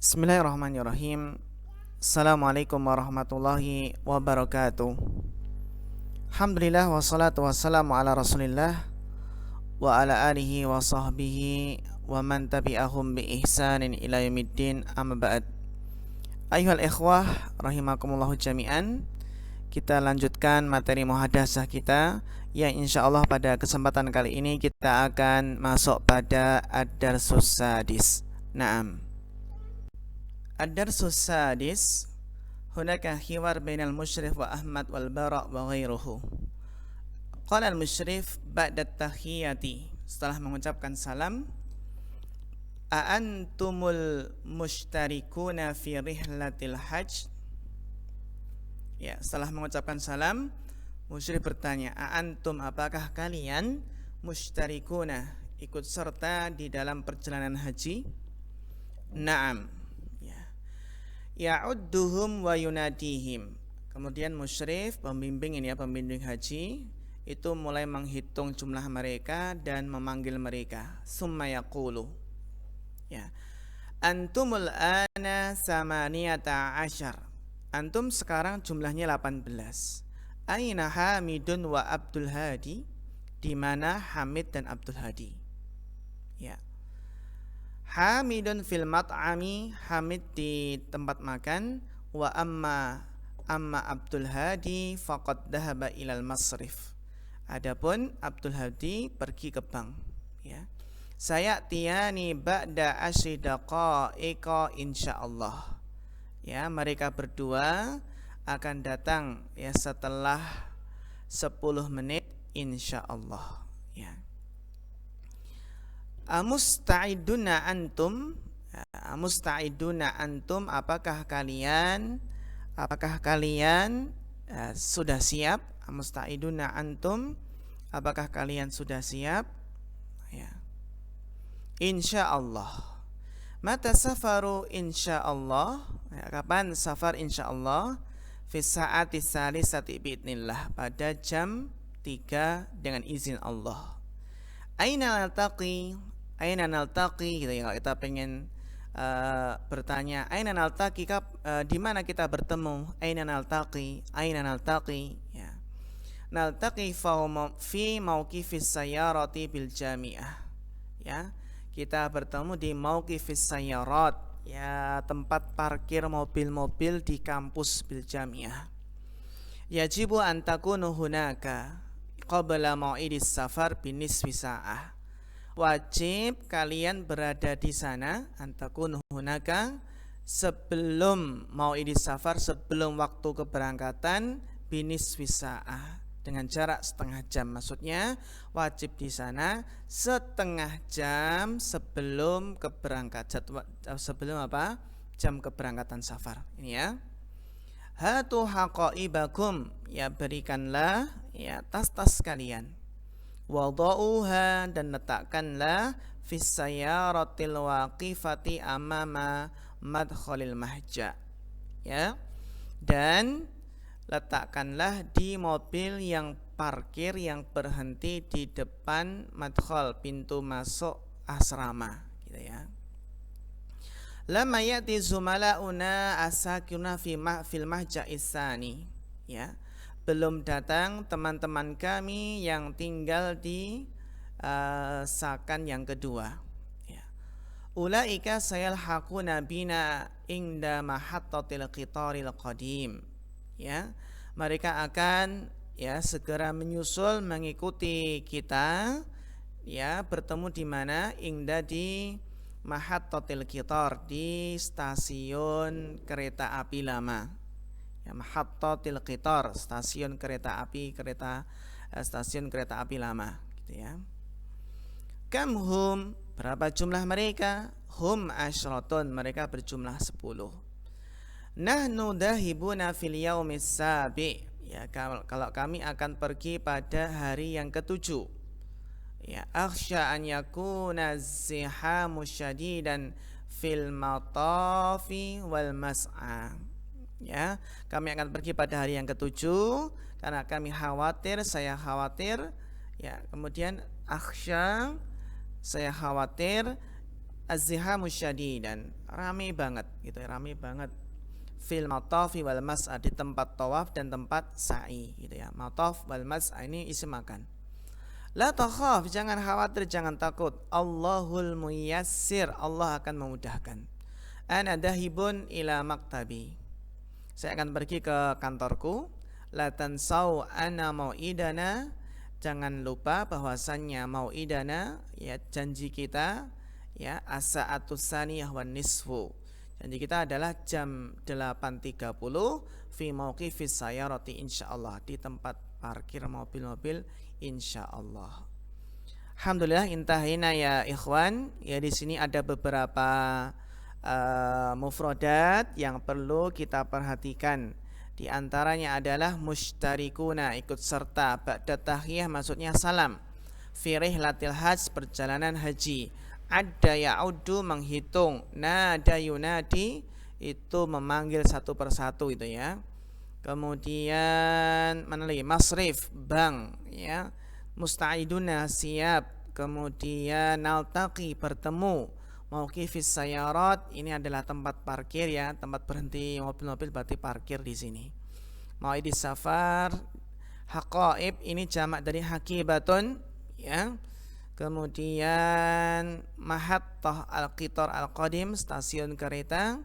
Bismillahirrahmanirrahim. Assalamualaikum warahmatullahi wabarakatuh. Alhamdulillah wassalatu wassalamu ala rasulillah wa ala alihi wa sahbihi wa man tabi'ahum bi ihsanin ila yaumiddin, amma ba'd. Ayuhal ikhwah rahimakumullahu jami'an. Kita lanjutkan materi muhadasah kita yang insyaallah pada kesempatan kali ini kita akan masuk pada ad-darsus sadis. Naam. Ad-darsus sadis, hunaka hiwar bainal musyrif wa Ahmad wal Bara' wa ghairuhu. Qala al-musyrif ba'da tahiyyati, setelah mengucapkan salam, a antumul mushtarikuna fi rihlatil hajj. Ya, setelah mengucapkan salam, musyrif bertanya, a antum, apakah kalian mushtarikuna, ikut serta di dalam perjalanan haji? Naam. Ya'udduhum wa yunadihim. Kemudian musyrif, pembimbing ini ya, pembimbing haji, itu mulai menghitung jumlah mereka dan memanggil mereka. Summa yaqulu, ya, antumul ana samaniyata asyar. Antum sekarang jumlahnya 18. Aina Hamidun wa Abdul Hadi? Di mana Hamid dan Abdul Hadi? Ya. Hamidun fil mat'ami, Hamid di tempat makan, wa amma Abdul Hadi faqad dhahaba ilal masrif. Adapun Abdul Hadi pergi ke bank, ya. Saya tiani ba'da asyri daqaiqa insyaallah. Ya, mereka berdua akan datang ya setelah 10 menit insyaallah, ya. Musta'iduna antum, musta'iduna antum, apakah kalian sudah siap? Musta'iduna antum, apakah kalian sudah siap? Ya. Insyaallah. Mata safaru insyaallah? Ya, kapan safar insyaallah? Fi sa'ati salisati bi'idnillah, pada jam 3 dengan izin Allah. Aina naltaqi gitu ya, kalau kita pengen bertanya aina naltaqi, di mana kita bertemu? Aina naltaqi ya. Naltaqi fi mauqifis sayyarati bil jami'ah, ya. Kita bertemu di mauqifis sayyarat, ya, tempat parkir mobil-mobil di kampus bil jami'ah. Yajibu an takunu hunaka qabla mau'idis safar binisfi sa'ah. Wajib kalian berada di sana, antakun hunaka, sebelum mau'idis safar, sebelum waktu keberangkatan, binisfi sa'ah, dengan jarak setengah jam. Maksudnya wajib di sana setengah jam sebelum jam keberangkatan safar. Ini ya. Hatu haqaibakum, ya, berikanlah ya tas-tas kalian. Wada'uha, dan letakkanlah fis sayyaratil waqifati amama madkhalil mahja, ya, dan letakkanlah di mobil yang parkir, yang berhenti di depan madkhal, pintu masuk asrama, gitu ya. Lama ya'ti zumala'una asakuna fil mahja'is tsani, ya, belum datang teman-teman kami yang tinggal di sakan yang kedua, ya. Ulaika sayalhaquna bina inda mahattatil qitaril qadim, ya, mereka akan ya segera menyusul mengikuti kita, ya, bertemu di mana? Inda, di mahattatil qitar, di stasiun kereta api lama. Ya, mahattatil qitar, stasiun kereta api lama, gitu ya. Kam hum, berapa jumlah mereka? Hum asyratun, mereka berjumlah 10. Nahnu dahibuna fil yaumis sabi, ya, kalau kami akan pergi pada hari yang ketujuh. Ya, akhsha an yakuna zihamu syadidan fil matafi wal mas'a. Ya, kami akan pergi pada hari yang ketujuh karena kami khawatir, saya khawatir, ya, kemudian akhsha, saya khawatir, az-zihamu syadidan, rame banget gitu, rame banget. Fil matafi wal mas'a, di tempat tawaf dan tempat sa'i gitu ya. Mataf wal mas'a ini isim makan. La takhaf, jangan khawatir, jangan takut. Allahul muyassir, Allah akan memudahkan. Ana dahibun ila maktabi, saya akan pergi ke kantorku. La tansau ana mau'idana, jangan lupa bahwasannya mau'idana ya janji kita ya as-sa'atus tsaniyah wan nisfu. Janji kita adalah jam 8.30 fi mauqifis sayarati insyaallah, di tempat parkir mobil-mobil insyaallah. Alhamdulillah intahina ya ikhwan. Ya di sini ada beberapa mufradat yang perlu kita perhatikan. Di antaranya adalah mustarikuna, ikut serta. Ba'da tahiyah maksudnya salam. Fi rihlatil hajj, perjalanan haji. Adda ya'uddu, menghitung. Nada yunadi, itu memanggil satu persatu itu ya. Kemudian mana lagi? Masrif, bank ya. Musta'iduna, siap. Kemudian naltaqi, bertemu. Mauqifis sayarat, ini adalah tempat parkir ya, tempat berhenti mobil-mobil, berarti parkir di sini. Mau'idis safar. Haqaib, ini jamak dari haqibatun ya. Kemudian mahattah al-qitar al-qadim, stasiun kereta.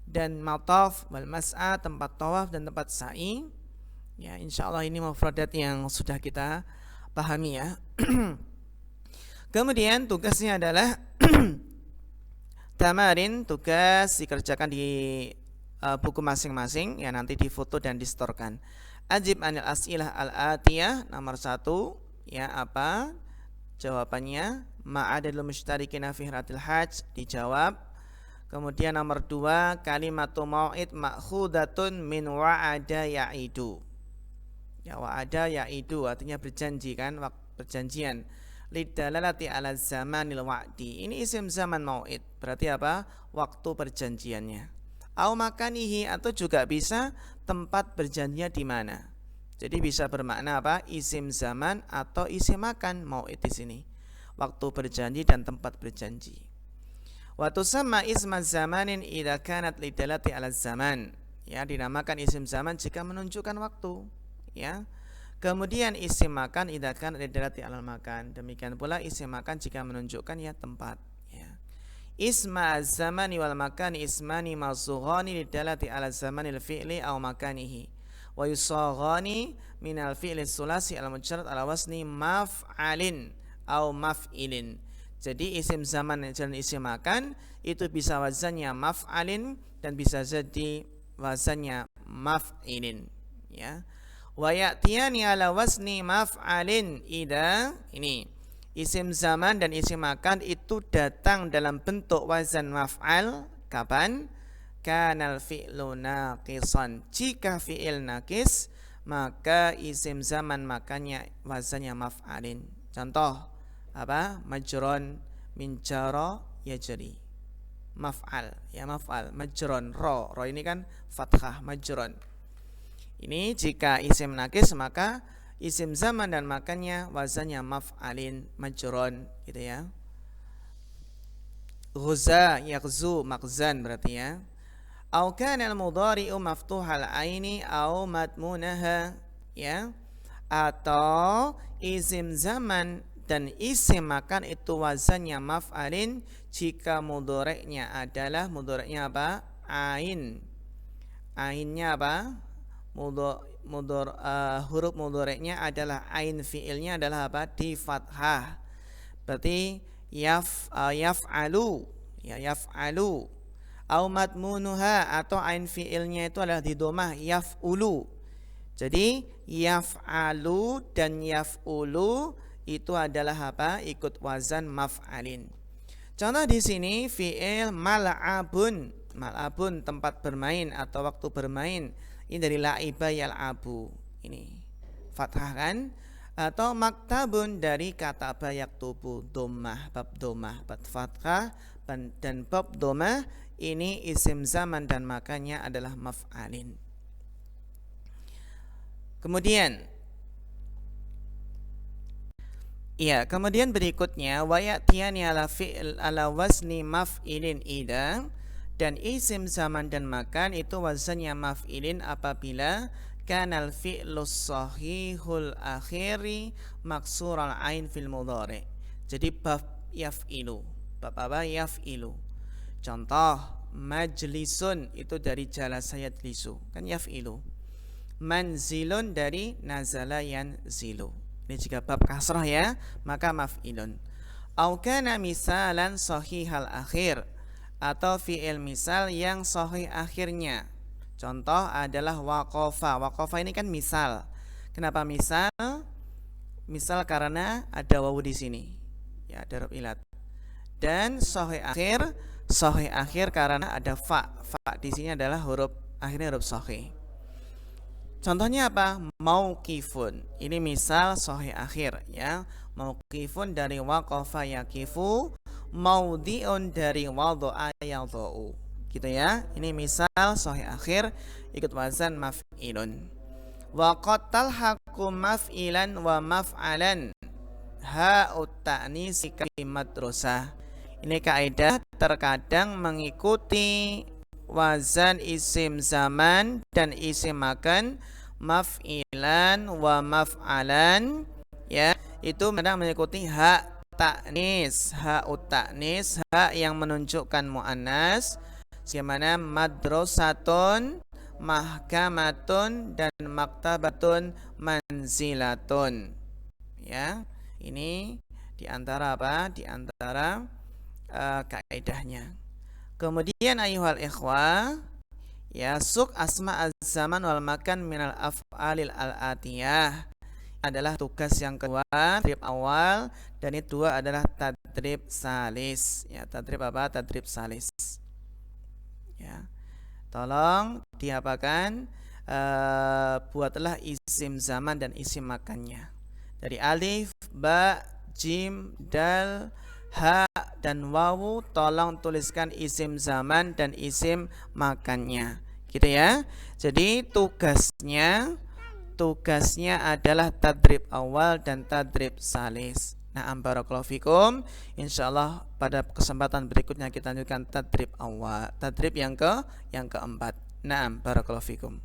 Dan mataf wal mas'a, tempat tawaf dan tempat sa'i. Ya, insyaallah ini mufradat yang sudah kita pahami ya. Kemudian tugasnya adalah tamarin, tugas dikerjakan di buku masing-masing ya, nanti difoto dan distorkan. Ajib anil as'ilah al-atiyah, nomor 1 ya, apa jawabannya? Ma'adadul mustarikina fi rihlatil hajj, dijawab. Kemudian nomor 2, kalimatu mau'id ma'khudatun min wa'ada ya'idu. Ya, wa'ada ya'idu artinya berjanji kan, perjanjian. Lidalalati ala zamanil wa'di, ini isim zaman mau'id, berarti apa? Waktu perjanjiannya. Au makanihi, atau juga bisa tempat berjanjinya di mana. Jadi bisa bermakna apa? Isim zaman atau isim makan mau'id di sini. Waktu berjanji dan tempat berjanji. Wa tusamma isma zamanin idza kanat lidalati ala zaman. Ya, dinamakan isim zaman jika menunjukkan waktu, ya. Kemudian isim makan idza kanat lidalati ala makan. Demikian pula isim makan jika menunjukkan ya tempat, ya. Isma az-zamani wal makani ismani masughani lidalati ala zamanil fi'li aw makanihi. Wa yusaghani minal fi'li sulasi al-mujarrad ala wasni maf'alin aw maf'ilin. Jadi isim zaman dan isim makan itu bisa wazannya maf'alin dan bisa jadi wazannya maf'ilin, ya. Wa ya'tiyani ala wasni maf'alin idza, ini isim zaman dan isim makan itu datang dalam bentuk wazan maf'al kapan? Kanal fi'lu naqisan, jika fi'il naqis maka isim zaman makannya wazannya maf'alin. Contoh apa? Majron, min jara yajri, maf'al ya, maf'al. Majron, ro ini kan fathah, majron. Ini jika isim nakis maka isim zaman dan makannya wazannya maf'alin, majron gitu ya. Ghuza, yaghzu, makhzan berarti ya. Au kana al-mudhari'u maftuhal aini au madmunaha, ya. Atau isim zaman dan isim makan itu wazannya maf'alin jika mudhari'nya adalah mudhari'nya apa? Ain. Ainnya apa? Huruf mudhari'nya adalah ain, fi'ilnya adalah apa? Di fathah. Berarti yaf'alu, ya, yaf'alu. Au madmunuha, atau ain fi'ilnya itu adalah di dhammah, yaf'ulu. Jadi yaf'alu dan yaf'ulu itu adalah apa? Ikut wazan maf'alin. Contoh di sini fi'il mal'abun. Mal'abun tempat bermain atau waktu bermain. Ini dari la'iba yal'abu. Ini fathah kan? Atau maktabun dari kata yaktubu, dhammah, bab dhammah, bab fathah dan bab dhammah. Ini isim zaman dan makanya adalah maf'alin. Kemudian Iya, kemudian berikutnya wa ya'tiyani ala fi'l ala wazni maf'ilin idza, dan isim zaman dan makan itu wazannya maf'ilin apabila kanal fi'lus sahihul akhiri maksural ain fil mudhari. Jadi bab yaf'ilu. Bab apa? Yaf'ilu. Contoh, majlisun itu dari jalasa yajlisu, kan yaf'ilu. Manzilun dari nazala yanzilu. Ini jika bab kasrah ya, maka maf'ilun. Au kana misalan sahihal akhir, atau fi'il misal yang sahih akhirnya. Contoh adalah waqafa. Waqafa ini kan misal. Kenapa misal? Misal karena ada wawu di sini. Ya, ada huruf ilat. Dan sahih akhir karena ada fa. Fa di sini adalah huruf akhirnya huruf sahih. Contohnya apa? Mauqifun. Ini misal sahih akhir ya. Mauqifun dari waqafa yaqifu, maudhi'un dari wadha'a yadha'u. Gitu ya. Ini misal sahih akhir ikut wazan maf'ilun. Wa qad talhaqu maf'ilan wa maf'alan ha'ut ta'nisi madrasah. Ini kaidah terkadang mengikuti wazan isim zaman dan isim makan, maf'ilan wa maf'alan ya, itu kadang mengikuti hak ta'nis, ha'ut ta'nis, hak yang menunjukkan muannas, sebagaimana madrasatun, mahkamatun, dan maktabatun, manzilatun. Ya, ini diantara apa? Diantara kaidahnya. Kemudian ayuhal ikhwah, ya, suk asma az-zaman wal makan minal af'alil al-atiyah adalah tugas yang kedua, tadrib awal, dan itu dua adalah tadrib salis. Ya, tadrib apa? Tadrib salis. Ya, tolong diapakan? Buatlah isim zaman dan isim makannya. Dari alif, ba, jim, dal, ha, dan wawu, tolong tuliskan isim zaman dan isim makannya, gitu ya. Jadi tugasnya adalah tadrib awal dan tadrib salis. Nah, barakallahu fikum. Insyaallah pada kesempatan berikutnya kita lanjutkan tadrib awal, tadrib yang keempat. Nah, barakallahu fikum.